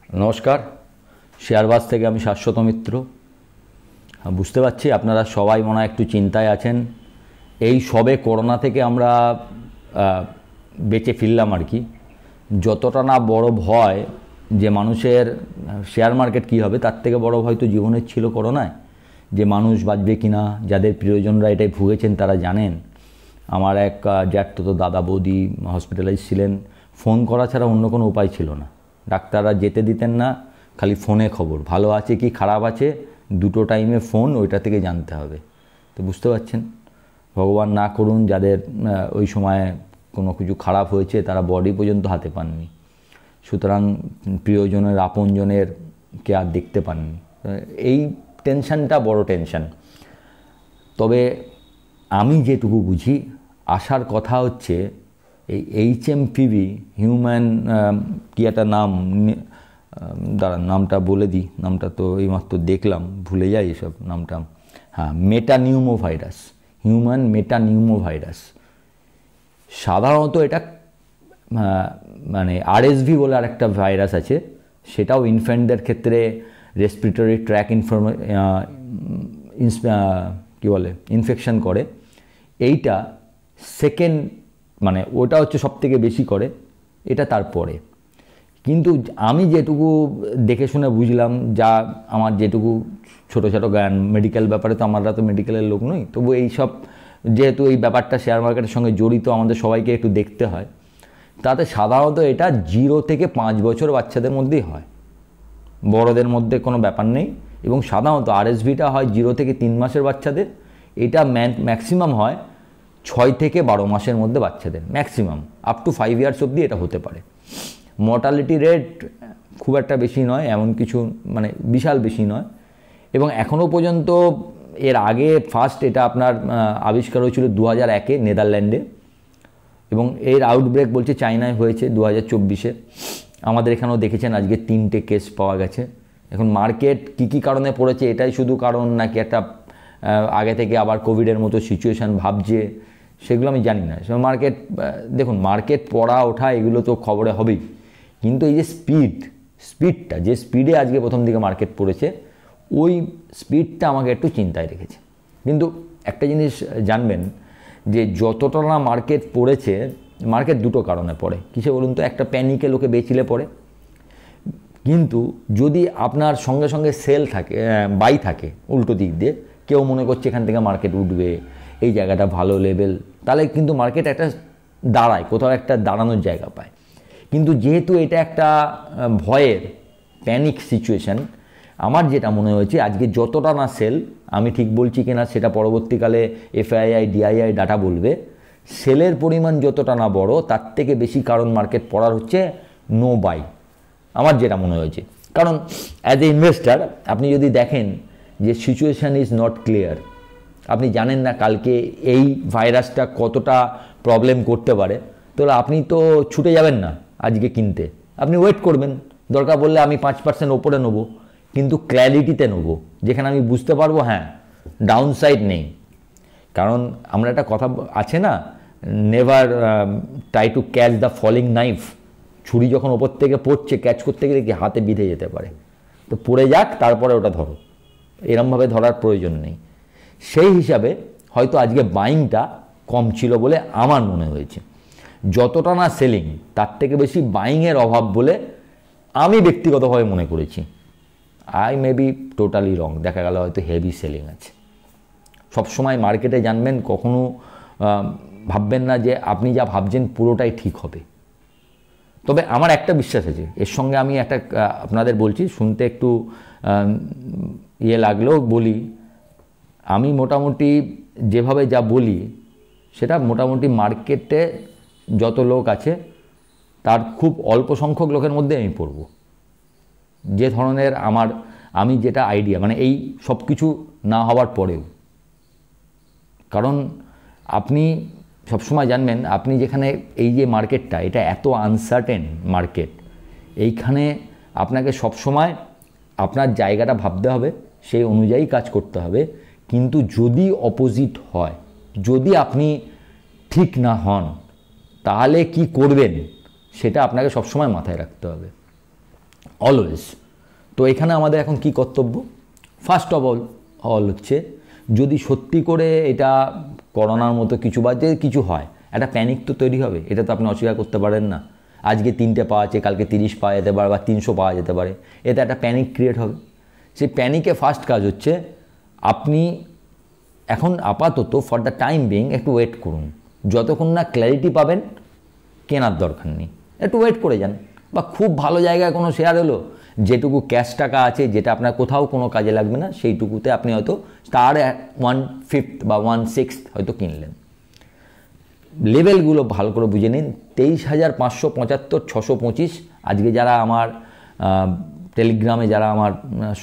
নমস্কার, শেয়ারবাজ থেকে আমি শাশ্বত মিত্র। বুঝতে পারছি আপনারা সবাই মনে হয় একটু চিন্তায় আছেন। এই সবে করোনা থেকে আমরা বেঁচে ফিরলাম আর কি। যতটা না বড় ভয় যে মানুষের শেয়ার মার্কেট কী হবে, তার থেকে বড় ভয় তো জীবনের ছিল করোনায়, যে মানুষ বাঁচবে কি না। যাদের প্রিয়জনরা এটাই ভুগেছেন তারা জানেন। আমার এক জ্যাঠতো দাদা বৌদি হসপিটালাইজ ছিলেন। ফোন করা ছাড়া অন্য কোনো উপায় ছিল না, ডাক্তাররা যেতে দিতেন না। খালি ফোনে খবর, ভালো আছে কি খারাপ আছে দুটো টাইমে ফোন, ওইটা থেকে জানতে হবে। তো বুঝতে পারছেন, ভগবান না করুন যাদের ওই সময় কোনো কিছু খারাপ হয়েছে তারা বডি পর্যন্ত হাতে পাননি, সুতরাং প্রিয়জনের আপনজনের কে আর দেখতে পাননি। এই টেনশানটা বড় টেনশান। তবে আমি যেটুকু বুঝি, আসার কথা হচ্ছে এই HMPV হিউম্যান কি একটা নাম, দাঁড়ান নামটা বলে দিই, নামটা তো এইমাত্র দেখলাম, ভুলে যাই এসব নামটা। হ্যাঁ, metapneumo virus, human metapneumo virus. সাধারণত এটা মানে RSV বলে আরেকটা ভাইরাস আছে, সেটাও ইনফ্যান্টদের ক্ষেত্রে রেসপিরেটরি ট্র্যাক কী বলে ইনফেকশন করে। এইটা সেকেন্ড, মানে ওটা হচ্ছে সবথেকে বেশি করে, এটা তারপরে। কিন্তু আমি যেটুকু দেখে শুনে বুঝলাম, যা আমার যেটুকু ছোটো ছোটো জ্ঞান, মেডিকেল ব্যাপারে তো আমরা তো মেডিকেলের লোক নই, তবু এইসব যেহেতু এই ব্যাপারটা শেয়ার মার্কেটের সঙ্গে জড়িত, আমাদের সবাইকে একটু দেখতে হয়। তাতে সাধারণত এটা 0 থেকে 5 বছর বাচ্চাদের মধ্যেই হয়, বড়দের মধ্যে কোনো ব্যাপার নেই। এবং সাধারণত RSVটা হয় 0 থেকে 3 মাসের বাচ্চাদের, এটা ম্যাক্সিমাম হয় 6 থেকে 12 মাসের মধ্যে বাচ্চাদের, ম্যাক্সিমাম আপ টু 5 ইয়ার্স অবধি এটা হতে পারে। মর্টালিটি রেট খুব একটা বেশি নয়, এমন কিছু মানে বিশাল বেশি নয়। এবং এখনও পর্যন্ত এর আগে ফার্স্ট এটা আপনার আবিষ্কার হয়েছিল 2001-এ নেদারল্যান্ডে, এবং এর আউটব্রেক বলছে চায়নায় হয়েছে 2024-এ। আমাদের এখানেও দেখেছেন আজকে 3টে কেস পাওয়া গেছে। এখন মার্কেট কী কারণে পড়েছে, এটাই শুধু কারণ নাকি একটা আগে থেকে আবার কোভিডের মতো সিচুয়েশান ভাবছে, সেগুলো আমি জানি না। মার্কেট দেখুন, মার্কেট পড়া ওঠা এগুলো তো খবরে হবেই, কিন্তু এই যে স্পিডটা যে স্পিডে আজকে প্রথম দিকে মার্কেট পড়েছে, ওই স্পিডটা আমাকে একটু চিন্তায় রেখেছে। কিন্তু একটা জিনিস জানবেন, যে যতটা না মার্কেট পড়েছে, মার্কেট দুটো কারণে পড়ে। কিসে বলুন তো? একটা প্যানিকে লোকে বেচিলে পড়ে, কিন্তু যদি আপনার সঙ্গে সঙ্গে সেল থাকে, বাই থাকে উল্টো দিক দিয়ে, কেউ মনে করছে এখান থেকে মার্কেট উঠবে, এই জায়গাটা ভালো লেভেল, তাহলে কিন্তু মার্কেট একটা দাঁড়ায়, কোথাও একটা দাঁড়ানোর জায়গা পায়। কিন্তু যেহেতু এটা একটা ভয়ের প্যানিক সিচুয়েশান, আমার যেটা মনে হয়েছে আজকে যতটা না সেল, আমি ঠিক বলছি কিনা সেটা পরবর্তীকালে FII DII ডাটা বলবে, সেলের পরিমাণ যতটা না বড়, তার থেকে বেশি কারণ মার্কেট পড়ার হচ্ছে নো বাই, আমার যেটা মনে হয়েছে। কারণ অ্যাজ এ ইনভেস্টার আপনি যদি দেখেন যে সিচুয়েশান ইজ নট ক্লিয়ার, আপনি জানেন না কালকে এই ভাইরাসটা কতটা প্রবলেম করতে পারে, তাহলে আপনি তো ছুটে যাবেন না আজকে কিনতে, আপনি ওয়েট করবেন। দরকার পড়লে আমি 5% ওপরে নেবো, কিন্তু ক্ল্যারিটিতে নেবো, যেখানে আমি বুঝতে পারবো হ্যাঁ ডাউন সাইড নেই। কারণ আমরা একটা কথা আছে না, never try to catch the falling knife. ছুরি যখন ওপর থেকে পড়ছে, ক্যাচ করতে গেলে কি হাতে বিঁধে যেতে পারে, তো পড়ে যাক তারপরে ওটা ধরো, এরমভাবে ধরার প্রয়োজন নেই। সেই হিসাবে হয়তো আজকে বাইংটা কম ছিল বলে আমার মনে হয়েছে। যতটা না সেলিং, তার থেকে বেশি বাইংয়ের অভাব বলে আমি ব্যক্তিগতভাবে মনে করেছি। আই মে বি টোটালি রং, দেখা গেল হয়তো হেভি সেলিং আছে। সবসময় মার্কেটে জানবেন, কখনো ভাববেন না যে আপনি যা ভাবছেন পুরোটাই ঠিক হবে। তবে আমার একটা বিশ্বাস আছে, এর সঙ্গে আমি একটা আপনাদের বলছি, শুনতে একটু লাগলেও বলি, আমি মোটামুটি যেভাবে যা বলি সেটা মোটামুটি মার্কেটে যত লোক আছে তার খুব অল্প সংখ্যক লোকের মধ্যে আমি পড়ব। যে ধরনের আমি যেটা আইডিয়া, মানে এই সব কিছু না হওয়ার পরেও, কারণ আপনি সবসময় জানবেন, আপনি যেখানে এই যে মার্কেটটা, এটা এত আনসার্টেন মার্কেট, এইখানে আপনাকে সবসময় আপনার জায়গাটা ভাবতে হবে, সেই অনুযায়ী কাজ করতে হবে। কিন্তু যদি অপোজিট হয়, যদি আপনি ঠিক না হন, তাহলে কি করবেন সেটা আপনাকে সবসময় মাথায় রাখতে হবে। অলওয়েজ। তো এখানে আমাদের এখন কি কর্তব্য? ফার্স্ট অফ অল হচ্ছে, যদি সত্যি করে এটা করোনার মতো কিছু বা যে কিছু হয়, একটা প্যানিক তো তৈরি হবে, এটা তো আপনি অস্বীকার করতে পারেন না। আজকে 3টে পাওয়া আছে, কালকে 30 পাওয়া যেতে পারে বা 300 পাওয়া যেতে পারে, এতে একটা প্যানিক ক্রিয়েট হবে। সেই প্যানিকে ফার্স্ট কাজ হচ্ছে আপনি এখন আপাতত ফর দ্য টাইম বিং একটু ওয়েট করুন, যতক্ষণ না ক্ল্যারিটি পাবেন কেনার দরকার নেই, একটু ওয়েট করে যান। বা খুব ভালো জায়গায় কোনো শেয়ার হলো, যেটুকু ক্যাশ টাকা আছে, যেটা আপনার কোথাও কোনো কাজে লাগবে না, সেইটুকুতে আপনি হয়তো তার 1/5 বা 1/6 হয়তো কিনলেন। লেভেলগুলো ভালো করে বুঝে নিন। 23,575, 625। আজকে যারা আমার টেলিগ্রামে যারা আমার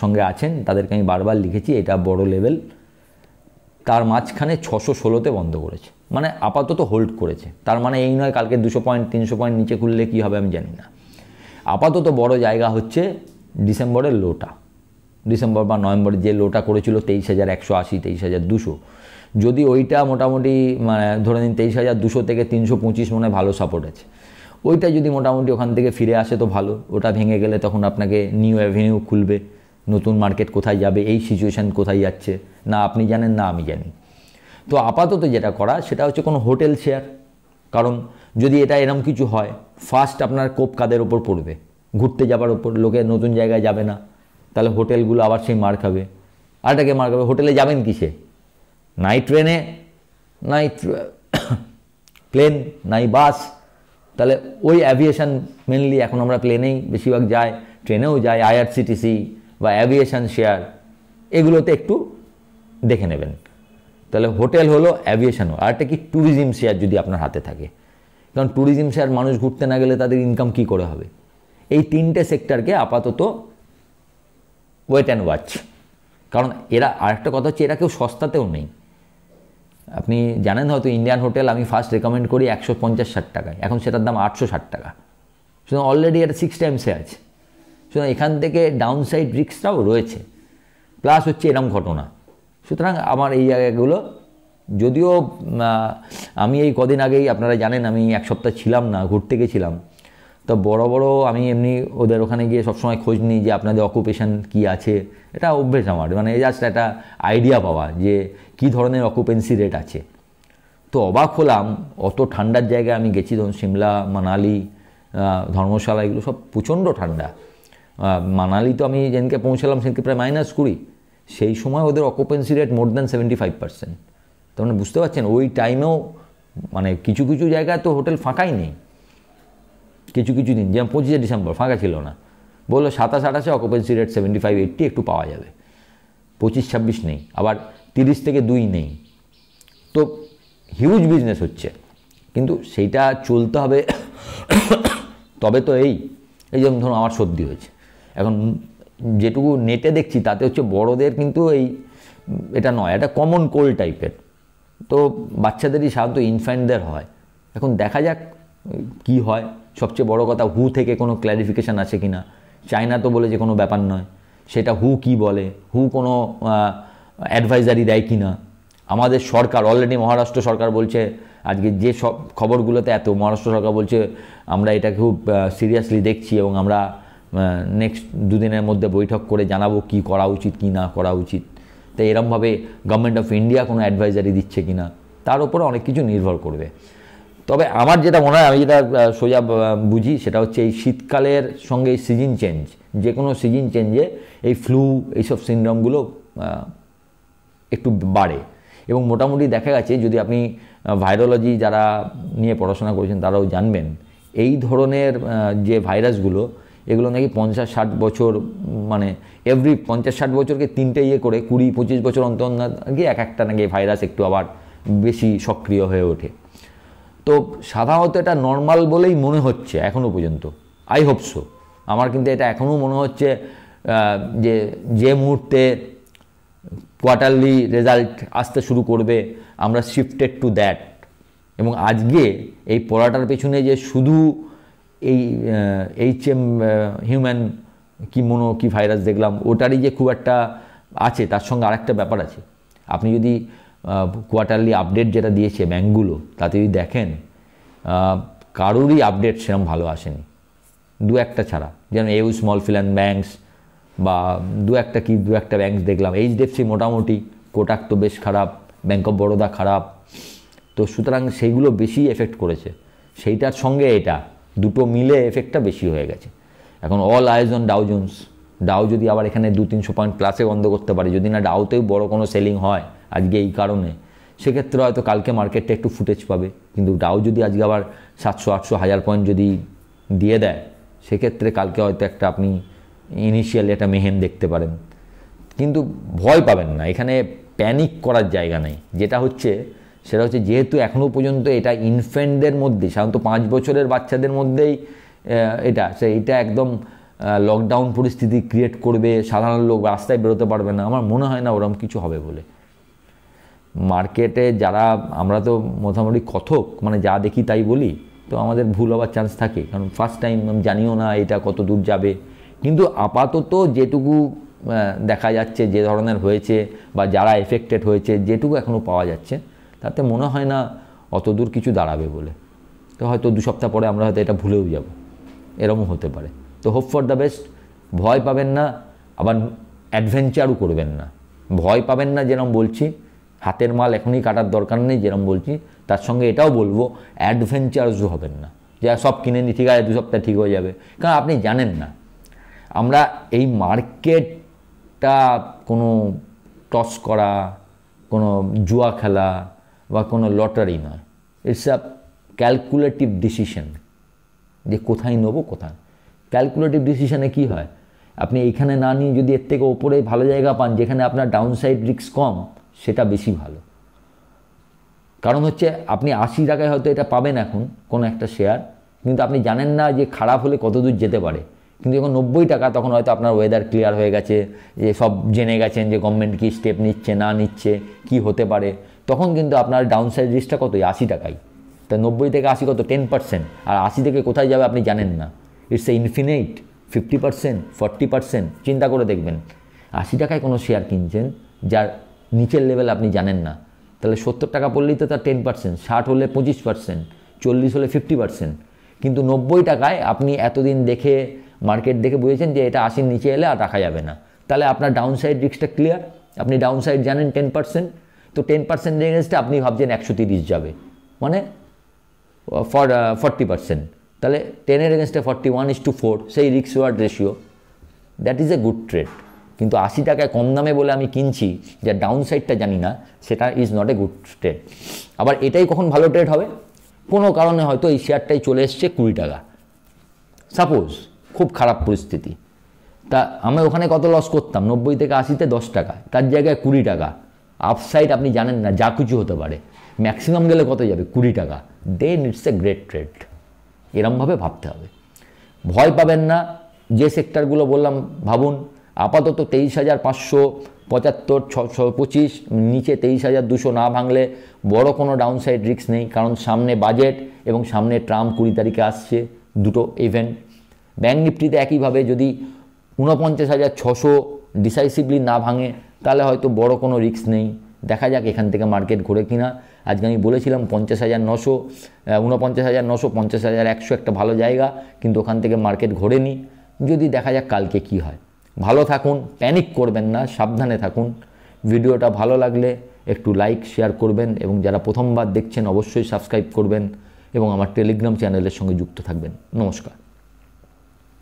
সঙ্গে আছেন তাদেরকে আমি বারবার লিখেছি, এটা বড় লেভেল। তার মাঝখানে 616তে বন্ধ করেছে, মানে আপাতত হোল্ড করেছে। তার মানে এই নয় কালকে 200 পয়েন্ট 300 পয়েন্ট নিচে খুললে কী হবে আমি জানি না। আপাতত বড় জায়গা হচ্ছে ডিসেম্বরের লোটা, ডিসেম্বর বা নভেম্বরে যে লোটা করেছিল 23,180, 23,200, যদি ওইটা মোটামুটি মানে ধরে নিন 23,200 থেকে 325 মনে ভালো সাপোর্ট আছে, ওইটা যদি মোটামুটি ওখান থেকে ফিরে আসে তো ভালো। ওটা ভেঙে গেলে তখন আপনাকে নিউ অ্যাভিনিউ খুলবে, নতুন মার্কেট কোথায় যাবে, এই সিচুয়েশান কোথায় যাচ্ছে না আপনি জানেন না আমি জানি। তো আপাতত যেটা করা সেটা হচ্ছে কোনো হোটেল শেয়ার, কারণ যদি এটা এরম কিছু হয়, ফার্স্ট আপনার কোপ কাদের ওপর পড়বে? ঘুরতে যাবার ওপর। লোকে নতুন জায়গায় যাবে না, তাহলে হোটেলগুলো আবার সেই মার খাবে। আরটাকে মার খাবে। হোটেলে যাবেন কিসে? নাই ট্রেনে, নাই প্লেন, নাই বাস, তাহলে ওই অ্যাভিয়েশন মেনলি এখন আমরা প্লেনেই বেশিরভাগ যায়, ট্রেনেও যায়, আইআরসিটিসি বা অ্যাভিয়েশন শেয়ার, এগুলোতে একটু দেখে নেবেন। তাহলে হোটেল হলো, অ্যাভিয়েশন হলো, আরেকটা কি ট্যুরিজম শেয়ার যদি আপনার হাতে থাকে, কারণ ট্যুরিজম শেয়ার মানুষ ঘুরতে না গেলে তাদের ইনকাম কি করে হবে। এই 3টে সেক্টরকে আপাতত ওয়েট অ্যান্ড ওয়াচ। কারণ এরা আরেকটা কথা হচ্ছে, এরা কেউ সস্তাতেও নেই। আপনি জানেন হয়তো ইন্ডিয়ান হোটেল আমি ফার্স্ট রেকমেন্ড করি 150-60 টাকায়, এখন সেটার দাম 860 টাকা। সুতরাং অলরেডি এটা 6 টাইমসে আছে। সুতরাং এখান থেকে ডাউনসাইড রিস্কটাও রয়েছে, প্লাস হচ্ছে এরম ঘটনা। সুতরাং আমার এই জায়গাগুলো, যদিও আমি এই কদিন আগেই আপনারা জানেন আমি 1 সপ্তাহ ছিলাম না, ঘুরতে গেছিলাম, তো বড় আমি এমনি ওদের ওখানে গিয়ে সবসময় খোঁজ নিই যে আপনাদের অকুপেশন কি আছে। এটা অভ্যেস আমার, মানে জাস্ট একটা আইডিয়া পাওয়া যে কী ধরনের অকুপেন্সি রেট আছে। তো অবাক হলাম, অত ঠান্ডার জায়গায় আমি গেছি, ধরুন সিমলা, মানালি, ধর্মশালা, এগুলো সব প্রচণ্ড ঠান্ডা। মানালি তো আমি যেদিনকে পৌঁছালাম সেদিনকে প্রায় -20, সেই সময় ওদের অকুপেন্সি রেট মোর দ্যান 75%। তার মানে বুঝতে পারছেন ওই টাইমেও মানে কিছু কিছু জায়গায় তো হোটেল ফাঁকাই নেই। কিছু দিন যেমন 25শে ডিসেম্বর ফাঁকা ছিল না, বললো 27-28 অকুপেন্সি রেট 75-80 একটু পাওয়া যাবে, 25-26 নেই, আবার 30 থেকে 2 নেই। তো হিউজ বিজনেস হচ্ছে, কিন্তু সেইটা চলতে হবে। তবে তো এই যেমন ধরুন আমার সর্দি হয়েছে, এখন যেটুকু নেটে দেখছি তাতে হচ্ছে বড়দের কিন্তু এটা নয়, এটা কমন কোল্ড টাইপের। তো বাচ্চাদেরই সাধারণত ইনফ্যান্টদের হয়। এখন দেখা যাক কি হয়। সবচেয়ে বড় কথা, হু থেকে কোনো ক্ল্যারিফিকেশান আছে কি না। চায়না তো বলে যে কোনো ব্যাপার নয়, সেটা হু কি বলে, হু কোনো অ্যাডভাইজারি দেয় কি না। আমাদের সরকার অলরেডি, মহারাষ্ট্র সরকার বলছে, আজকে যে সব খবরগুলোতে এত, মহারাষ্ট্র সরকার বলছে আমরা এটা খুব সিরিয়াসলি দেখছি এবং আমরা নেক্সট 2 দিনের মধ্যে বৈঠক করে জানাবো কি করা উচিত কি না করা উচিত। তো এরমভাবে গভর্নমেন্ট অফ ইন্ডিয়া কোনো অ্যাডভাইজারি দিচ্ছে কি না, তার উপরে অনেক কিছু নির্ভর করবে। তবে আমার যেটা মনে হয়, আমি যেটা সোজা বুঝি, সেটা হচ্ছে এই শীতকালের সঙ্গে এই সিজন চেঞ্জ, যে কোনো সিজন চেঞ্জে এই ফ্লু এইসব সিনড্রোমগুলো একটু বাড়ে। এবং মোটামুটি দেখা গেছে, যদি আপনি ভাইরোলজি যারা নিয়ে পড়াশোনা করেছেন তারাও জানবেন, এই ধরনের যে ভাইরাসগুলো, এগুলো নাকি 50-60 বছর, মানে এভরি 50-60 বছরকে 3টে করে 20-25 বছর অন্তর গিয়ে একটা নাকি ভাইরাস একটু আবার বেশি সক্রিয় হয়ে ওঠে। তো সাধারণত এটা নর্মাল বলেই মনে হচ্ছে এখনও পর্যন্ত, আই হোপ সো। আমার কিন্তু এটা এখনও মনে হচ্ছে যে মুহূর্তে কোয়ার্টারলি রেজাল্ট আসতে শুরু করবে, আমরা শিফটেড টু দ্যাট। এবং আজকে এই পড়াটার পেছনে যে শুধু এই হিউম্যান কি ভাইরাস দেখলাম, ওটারই যে খুব একটা আছে, তার সঙ্গে আরেকটা ব্যাপার আছে। আপনি যদি কোয়ার্টারলি আপডেট যেটা দিয়েছে ব্যাঙ্কগুলো, তাতে যদি দেখেন কারোরই আপডেট সেরকম ভালো আসেনি। দু একটা ছাড়া, যেমন EU স্মল ফিন্যান্স ব্যাঙ্কস বা দু একটা ব্যাঙ্কস দেখলাম। HDFC মোটামুটি, কোটাক তো বেশ খারাপ, ব্যাঙ্ক অফ বরোদা খারাপ। তো সুতরাং সেইগুলো বেশি এফেক্ট করেছে, সেইটার সঙ্গে এটা দুটো মিলে এফেক্টটা বেশি হয়ে গেছে। এখন all eyes on Dow Jones. Dow যদি আবার এখানে 200-300 পয়েন্ট প্লাসে বন্ধ করতে পারে, যদি না ডাউতেও বড় কোনো সেলিং হয় আজকে এই কারণে, সেক্ষেত্রে হয়তো কালকে মার্কেটটা একটু ফুটেজ পাবে। কিন্তু ডাউ যদি আজকে আবার 700-800 1000 পয়েন্ট যদি দিয়ে দেয়, সেক্ষেত্রে কালকে হয়তো একটা আপনি ইনিশিয়ালি একটা মেহেন দেখতে পারেন। কিন্তু ভয় পাবেন না, এখানে প্যানিক করার জায়গা নেই। যেটা হচ্ছে সেটা হচ্ছে, যেহেতু এখনও পর্যন্ত এটা ইনফ্যান্টদের মধ্যে, সাধারণত 5 বছরের বাচ্চাদের মধ্যেই এটা একদম লকডাউন পরিস্থিতি ক্রিয়েট করবে, সাধারণ লোক রাস্তায় বেরোতে পারবে না, আমার মনে হয় না ওরকম কিছু হবে বলে। মার্কেটে যারা, আমরা তো মোটামুটি কথক, মানে যা দেখি তাই বলি, তো আমাদের ভুল হওয়ার চান্স থাকে, কারণ ফার্স্ট টাইম আমি জানিও না এটা কত দূর যাবে। কিন্তু আপাতত যেটুকু দেখা যাচ্ছে, যে ধরনের হয়েছে বা যারা এফেক্টেড হয়েছে, যেটুকু এখনও পাওয়া যাচ্ছে, তাতে মনে হয় না অত দূর কিছু দাঁড়াবে বলে। তো হয়তো 2 সপ্তাহ পরে আমরা হয়তো এটা ভুলেও যাব, এরকমও হতে পারে। তো হোপ ফর দ্য বেস্ট। ভয় পাবেন না, আবার অ্যাডভেঞ্চারও করবেন না। ভয় পাবেন না যেরকম বলছি, হাতের মাল এখনই কাটার দরকার নেই যেরকম বলছি, তার সঙ্গে এটাও বলবো অ্যাডভেঞ্চারসও হবেন না, যে সব কিনে নি ঠিক আছে 2 সপ্তাহ ঠিক হয়ে যাবে। কারণ আপনি জানেন না, আমরা এই মার্কেটটা কোনো টস করা, কোনো জুয়া খেলা বা কোনো লটারি নয়। ইটস আ ক্যালকুলেটিভ ডিসিশন, যে কোথায় নেবো কোথায়। ক্যালকুলেটিভ ডিসিশনে কি হয়, আপনি এইখানে না নিয়ে যদি এর থেকে ওপরে ভালো জায়গা পান যেখানে আপনার ডাউনসাইড রিস্ক কম, সেটা বেশি ভালো। কারণ হচ্ছে আপনি 80 টাকায় হয়তো এটা পাবেন এখন কোনো একটা শেয়ার, কিন্তু আপনি জানেন না যে খারাপ হলে কত দূর যেতে পারে। কিন্তু যখন 90 টাকা, তখন হয়তো আপনার ওয়েদার ক্লিয়ার হয়ে গেছে, যে সব জেনে গেছেন যে গভর্নমেন্ট কী স্টেপ নিচ্ছে না নিচ্ছে, কি হতে পারে, তখন কিন্তু আপনার ডাউনসাইড রিস্কটা কত, 80 টাকাই। তা 90 থেকে 80 কত, 10%। আর 80 থেকে কোথায় যাবে আপনি জানেন না। It's a infinite. 50%, 40%, চিন্তা করে দেখবেন। 80 টাকায় কোনো শেয়ার কিনছেন যার নিচের লেভেল আপনি জানেন না, তাহলে 70 টাকা পড়লেই তো তার 10%, 60 হলে 25%, 40 হলে 50%। কিন্তু 90 টাকায় আপনি এতদিন দেখে, মার্কেট দেখে বুঝেছেন যে এটা 80-র নিচে এলে আর রাখা যাবে না, তাহলে আপনার ডাউনসাইড রিস্কটা ক্লিয়ার। আপনি ডাউনসাইড জানেন 10%, তো 10% এগেন্সটে আপনি ভাবছেন 130 যাবে, মানে 40%। তাহলে 10-এর এগেন্সটে 41:4, সেই risk reward ratio, that is a good trade. কিন্তু 80 টাকায় কম দামে বলে আমি কিনছি, যে ডাউনসাইডটা জানি না, সেটা is not a good trade. আবার এটাই কখন ভালো ট্রেড হবে, কোনো কারণে হয়তো এই শেয়ারটাই চলে এসছে 20 টাকা, সাপোজ খুব খারাপ পরিস্থিতি, তা আমি ওখানে কত লস করতাম, 90 থেকে 80-তে 10 টাকা, তার জায়গায় 20 টাকা। আপসাইড আপনি জানেন না, যা কিছু হতে পারে। ম্যাক্সিমাম গেলে কত যাবে, 20 টাকা। দেন ইটস এ গ্রেট ট্রেড। এরমভাবে ভাবতে হবে, ভয় পাবেন না। যে সেক্টরগুলো বললাম ভাবুন। আপাতত 23,575, 625, নিচে 23,200 না ভাঙলে বড় কোনো ডাউনসাইড রিস্ক নেই, কারণ সামনে বাজেট এবং সামনে ট্রাম্প 20 তারিখে আসছে, দুটো ইভেন্ট। ব্যাঙ্ক নিফটিতে একইভাবে যদি 49,600 ডিসাইসিভলি না ভাঙে, তাহলে হয়তো বড় কোনো রিস্ক নেই। দেখা যাক এখান থেকে মার্কেট ঘোরে কিনা। আজকে আমি বলেছিলাম 50,900, 49,900, 50,100 একটা ভালো জায়গা, কিন্তু ওখান থেকে মার্কেট ঘোরেনি। যদি দেখা যাক কালকে কি হয়। ভালো থাকুন, প্যানিক করবেন না, সাবধানে থাকুন। ভিডিওটা ভালো লাগলে একটু লাইক শেয়ার করবেন, এবং যারা প্রথমবার দেখছেন অবশ্যই সাবস্ক্রাইব করবেন এবং আমার টেলিগ্রাম চ্যানেলের সঙ্গে যুক্ত থাকবেন। নমস্কার।